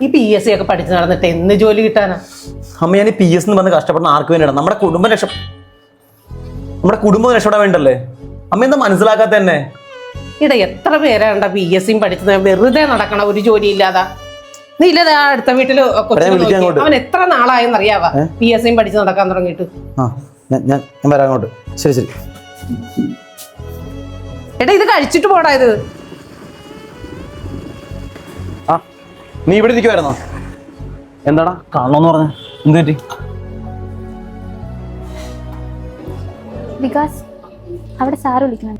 ഈ PSC ഒക്കെ പഠിച്ചു നടന്നിട്ട് എന്ന് ജോലി കിട്ടാനാ? അമ്മ, ഞാൻ ഈ PS വന്ന് കഷ്ടപ്പെടുന്ന ആർക്ക് വേണ്ടിയാണ്? നമ്മുടെ കുടുംബം രക്ഷപ്പെടാൻ വേണ്ടല്ലേ? അമ്മ എന്താ മനസ്സിലാക്കാത്ത തന്നെ? ഇട എത്ര പേരാണ്ട PSC പഠിച്ചത് വെറുതെ നടക്കണ ഒരു ജോലി ഇല്ലാതാ. നീ ഇല്ലതാ അടുത്ത വീട്ടില് അവൻ എത്ര നാളായെന്നറിയാവാ PSC പഠിച്ച് നടക്കാൻ തുടങ്ങിയിട്ട്. ഞാൻ വരാം അങ്ങോട്ട്. ശരി ശരി. എടാ ഇത് കഴിച്ചിട്ട് പോടാ. ഇത് നീ ഇവിടെ ഇരിക്കുവായിരുന്നോ? എന്താടാ കാണണോന്ന് പറഞ്ഞ? എന്ത് പറ്റി? വികാസ്, അവിടെ സാറ് വിളിക്കണം.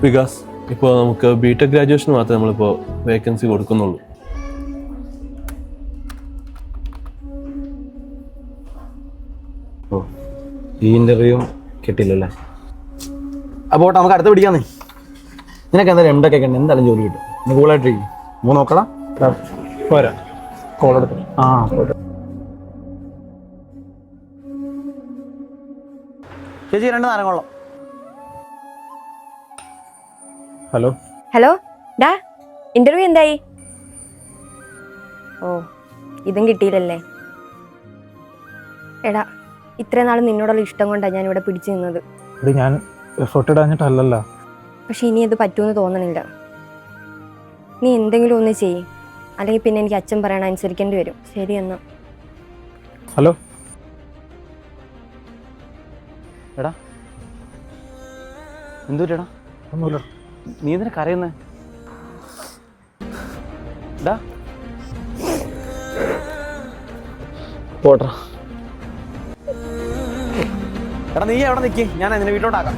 വികാസ്, ഇപ്പോൾ നമുക്ക് BTech ഗ്രാജുവേഷൻ മാത്രമേ നമ്മളിപ്പോൾ വേക്കൻസി കൊടുക്കുന്നുള്ളൂ. ഓ, ഈ ഇന്റർവ്യൂ കിട്ടില്ലല്ലേ? അപ്പോൾ നമുക്ക് അടുത്ത് പിടിക്കാന്നേ. നിനക്ക് എന്തായാലും MTech ഒക്കെ ഉണ്ട്, എന്തായാലും ജോലി കിട്ടും. നീ കൂളായിട്ടിരിക്കും. നോക്കടാ പോരാ, കോളെടുത്തു. ചേച്ചി 2 നാരങ്ങോളം. ഹലോ ഹലോ ഡാ, ഇന്റർവ്യൂ എന്തായി? ഓ, ഇതും കിട്ടിയില്ലല്ലേ? എടാ, ഇത്രയും നാൾ നിന്നോടുള്ള ഇഷ്ടം കൊണ്ടാണ് ഞാൻ ഇവിടെ പിടിച്ചു നിന്നത്. ഞാൻ എഫേർട്ട് ഇടാഞ്ഞിട്ടല്ല. പക്ഷെ ഇനി അത് പറ്റുമെന്ന് തോന്നണില്ല. നീ എന്തെങ്കിലും ഒന്ന് ചെയ്യ്, അല്ലെങ്കിൽ പിന്നെ എനിക്ക് അച്ഛൻ പറയണ അനുസരിക്കേണ്ടി വരും. ശരി എന്നാ. ഹലോ എടാ, എന്തുപറ്റടാ? ഒന്നുമില്ല. നീ എന്തിനാ കരയുന്നേ? പോട്ടാ. എടാ, നീ എവിടെ നിൽക്കി? ഞാൻ നിന്നെ വീട്ടിലോട്ടാക്കാം.